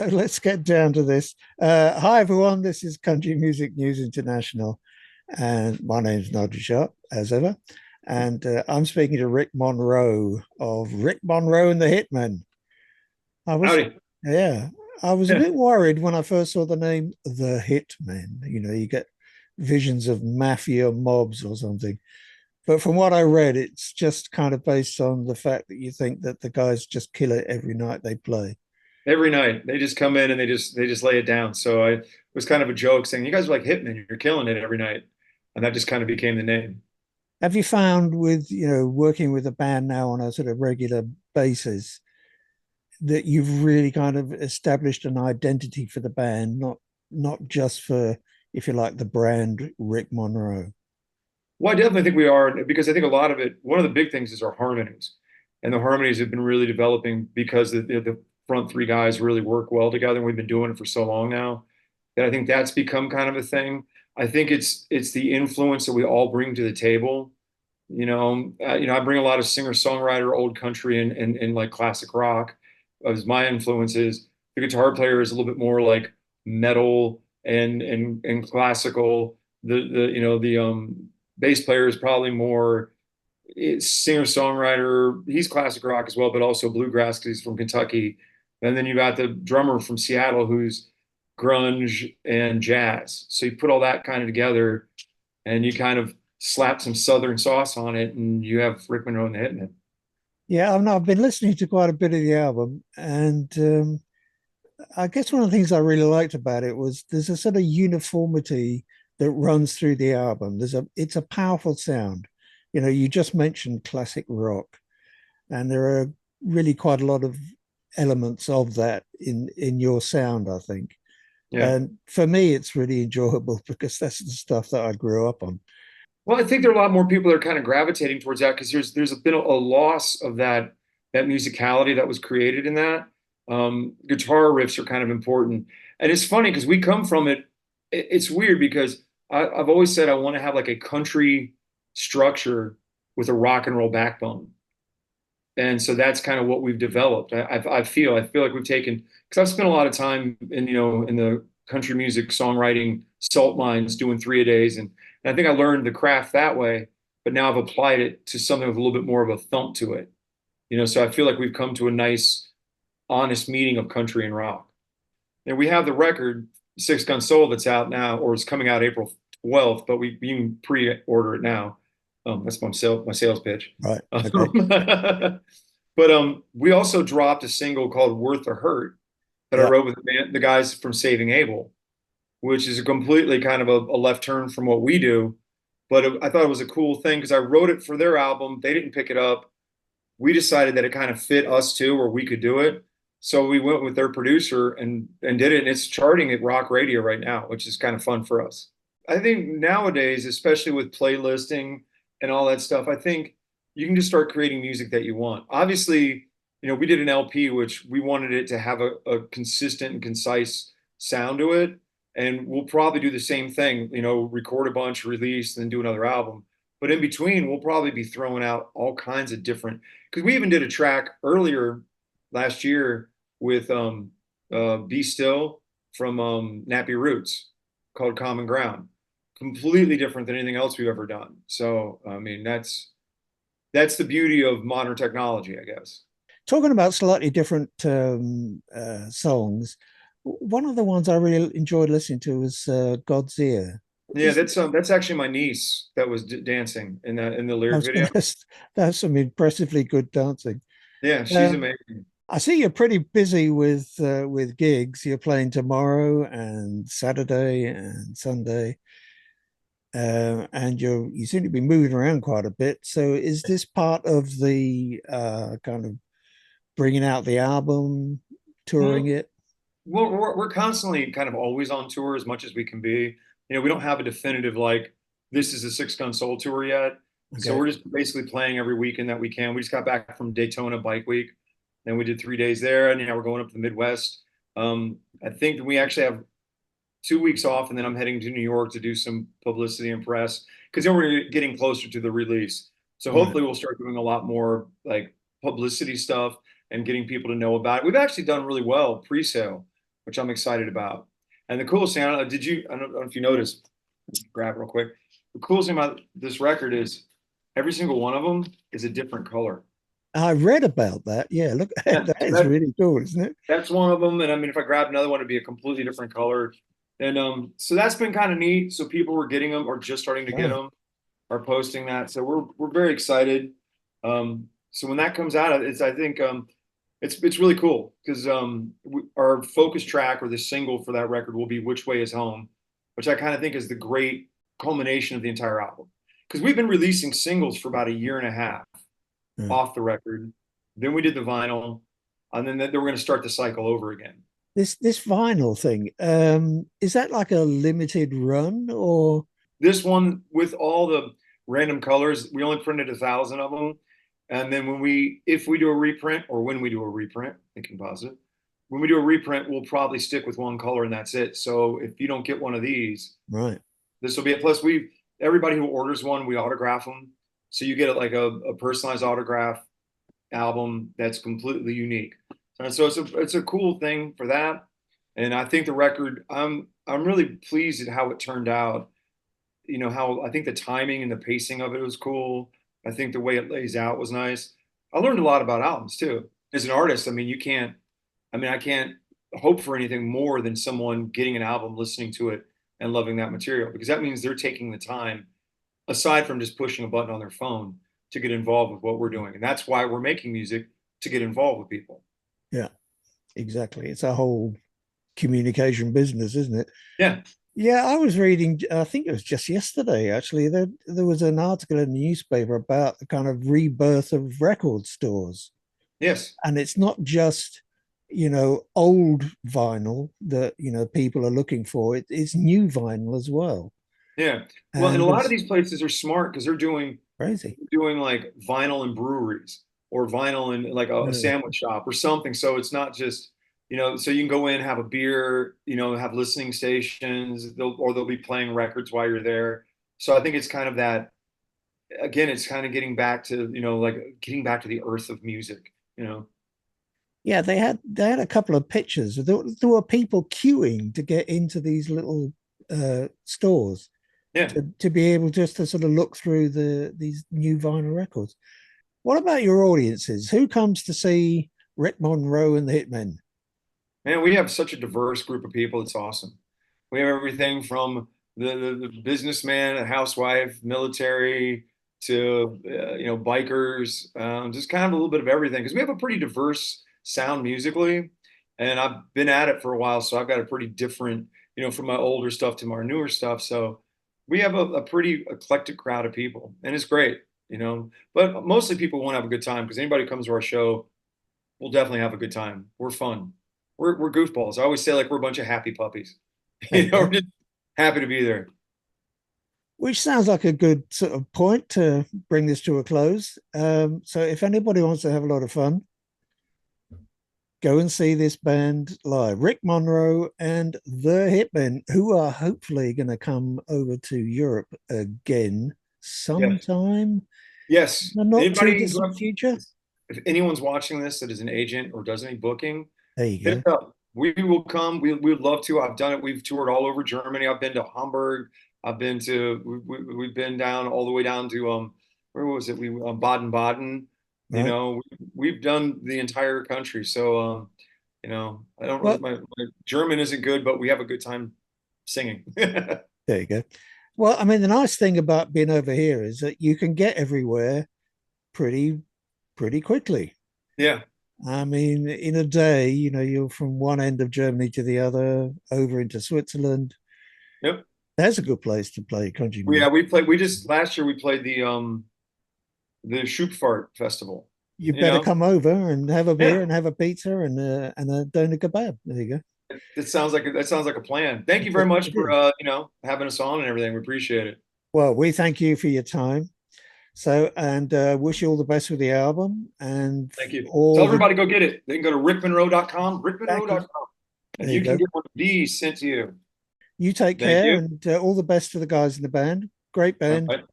So let's get down to this. Hi, everyone. This is Country Music News International. And my name's Nigel Sharpe, as ever. And I'm speaking to Rick Monroe of Rick Monroe and the Hitmen. I was, Howdy. yeah, I was a bit worried when I first saw the name The Hitmen. You get visions of mafia mobs or something. But from what I read, it's just kind of based on the fact that you think that the guys just kill it every night they play. Every night they just come in and they just lay it down. So I was kind of a joke saying, "You guys are like Hitmen. You're killing it every night," and that just kind of became the name. Have you found with, working with a band now on a sort of regular basis that you've really kind of established an identity for the band, not just for, if you like, the brand Rick Monroe? Well, I definitely think we are because I think a lot of it. One of the big things is our harmonies, and the harmonies have been really developing because the front three guys really work well together. And we've been doing it for so long now that I think that's become kind of a thing. I think it's the influence that we all bring to the table. I bring a lot of singer-songwriter, old country, and like classic rock as my influences. The guitar player is a little bit more like metal and classical. The bass player is probably more singer-songwriter. He's classic rock as well, but also bluegrass because he's from Kentucky. And then you got the drummer from Seattle who's grunge and jazz. So you put all that kind of together and you kind of slap some Southern sauce on it, and you have Rick Monroe and the Hitmen. Yeah, I've been listening to quite a bit of the album, and I guess one of the things I really liked about it was there's a sort of uniformity that runs through the album. It's a powerful sound. You just mentioned classic rock, and there are really quite a lot of elements of that in your sound, I think. Yeah. And for me, it's really enjoyable because that's the stuff that I grew up on. Well, I think there are a lot more people that are kind of gravitating towards that because there's been a loss of that musicality that was created in that. Guitar riffs are kind of important, and it's funny because we come from it. It's weird because I've always said I want to have like a country structure with a rock and roll backbone. And so that's kind of what we've developed. I feel like we've taken because I've spent a lot of time in the country music songwriting salt mines doing 3 a days, and I think I learned the craft that way. But now I've applied it to something with a little bit more of a thump to it. So I feel like we've come to a nice, honest meeting of country and rock. And we have the record Six Gun Soul that's out now, or it's coming out April 12th, but you can pre-order it now. That's my sales pitch. Right. Okay. But we also dropped a single called "Worth the Hurt" that I Yeah. wrote with the guys from Saving Abel, which is a completely kind of a left turn from what we do. But I thought it was a cool thing because I wrote it for their album. They didn't pick it up. We decided that it kind of fit us too, or we could do it. So we went with their producer and did it, and it's charting at rock radio right now, which is kind of fun for us. I think nowadays, especially with playlisting and all that stuff, I think you can just start creating music that you want. Obviously, we did an LP, which we wanted it to have a consistent and concise sound to it. And we'll probably do the same thing, record a bunch, release, and then do another album. But in between, we'll probably be throwing out all kinds of different, because we even did a track earlier last year with Be Still from Nappy Roots called Common Ground. Completely different than anything else we've ever done. So, I mean, that's the beauty of modern technology, I guess. Talking about slightly different songs, one of the ones I really enjoyed listening to was God's Ear. Yeah, Is that's actually my niece that was dancing in the I lyric was going video. to that's some impressively good dancing. Yeah, she's Um, amazing. I see you're pretty busy with gigs. You're playing tomorrow and Saturday and Sunday, and you seem to be moving around quite a bit. So, is this part of the kind of bringing out the album, touring Well, it? we're constantly kind of always on tour as much as we can be. We don't have a definitive like this is a Six Gun Soul tour yet. So Okay. we're just basically playing every weekend that we can. We just got back from Daytona Bike Week, and we did 3 days there, and we're going up to the Midwest. I think we actually have 2 weeks off, and then I'm heading to New York to do some publicity and press because then we're getting closer to the release. So Right. hopefully we'll start doing a lot more like publicity stuff and getting people to know about it. We've actually done really well pre-sale. which I'm excited about. And the coolest thing, I don't know if you noticed, grab it real quick. The coolest thing about this record is every single one of them is a different color. I read about that. Yeah, look, Yeah, that so is really cool, isn't it? that's one of them. And I mean, if I grab another one, it'd be a completely different color. And so that's been kind of neat. So people were getting them or just starting to get Right. them, are posting that. So we're very excited. So when that comes out, I think it's really cool because our focus track or the single for that record will be "Which Way Is Home," which I kind of think is the great culmination of the entire album. Because we've been releasing singles for about a year and a half Yeah. off the record. Then we did the vinyl, and then we're going to start the cycle over again. This vinyl thing, is that like a limited run or This one with all the random colors, we only printed 1,000 of them. And then if we do a reprint or when we do a reprint, thinking positive, when we do a reprint, we'll probably stick with one color and that's it. So if you don't get one of these, right? this will be it. Plus, everybody who orders one, we autograph them. So you get like a personalized autograph album that's completely unique. And so it's a cool thing for that. And I think the record, I'm really pleased at how it turned out. You know, how I think the timing and the pacing of it was cool. I think the way it lays out was nice. I learned a lot about albums too. As an artist, I mean, I can't hope for anything more than someone getting an album, listening to it, and loving that material because that means they're taking the time, aside from just pushing a button on their phone, to get involved with what we're doing. And that's why we're making music to get involved with people. Yeah, exactly. It's a whole communication business, isn't it? Yeah. Yeah, I was reading, I think it was just yesterday actually, there was an article in the newspaper about the kind of rebirth of record stores. Yes. And it's not just, old vinyl that, people are looking for. It's new vinyl as well. Yeah. Well, and a And lot of there's these places are smart because they're crazy. doing like vinyl in breweries or vinyl in like a Yeah. sandwich shop or something. So it's not just, so you can go in, have a beer, have listening stations, they'll be playing records while you're there. So I think it's kind of that, again, it's kind of getting back to, like getting back to the earth of music. Yeah, they had a couple of pictures. There were people queuing to get into these little stores Yeah. to be able just to sort of look through these new vinyl records. What about your audiences? Who comes to see Rick Monroe and the Hitmen? Man, we have such a diverse group of people. It's awesome. We have everything from the businessman, a housewife, military, to bikers, just kind of a little bit of everything. Because we have a pretty diverse sound musically, and I've been at it for a while, so I've got a pretty different, from my older stuff to my newer stuff. So we have a pretty eclectic crowd of people, and it's great. But mostly people want to have a good time because anybody who comes to our show will definitely have a good time. We're fun. We're goofballs. I always say like we're a bunch of happy puppies. There you We're go. just happy to be there. Which sounds like a good sort of point to bring this to a close. So if anybody wants to have a lot of fun, go and see this band live. Rick Monroe and the Hitmen, who are hopefully going to come over to Europe again Yes. sometime Yes. in the not too Anybody distant future. if anyone's watching this that is an agent or does any booking, There you hit go. us up. We will come. We would love to. I've done it. We've toured all over Germany. I've been to Hamburg. We've been down all the way down to where was it? We Baden-Baden. Right. We've done the entire country. So I don't really Well, my German isn't good, but we have a good time singing. there you go. Well, I mean, the nice thing about being over here is that you can get everywhere pretty, pretty quickly. Yeah. I mean, in a day, you're from one end of Germany to the other, over into Switzerland. Yep. That's a good place to play country Yeah, music. we played. We just last year we played the Schupfart Festival. You You better know, come over and have a beer yeah, and have a pizza and a doner kebab. There you go. that sounds like a plan. Thank you very much It for is. having us on and everything. We appreciate it. Well, we thank you for your time. So, and wish you all the best with the album and Thank you. Tell all the. everybody go get it. They can go to rickmonroe.com, Thank you. rickmonroe.com, and There you you can go. get one of these sent to you. You take Thank care you. and all the best to the guys in the band. Great All band, right.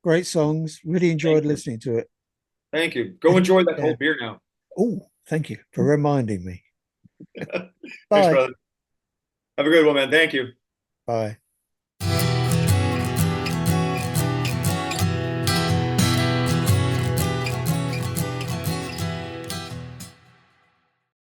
great songs. Really Thank enjoyed you. listening to it. Thank you. Go enjoy that Yeah. cold beer now. Oh, thank you for reminding me. Thanks, Bye. brother. Have a good one, man. Thank you. Bye.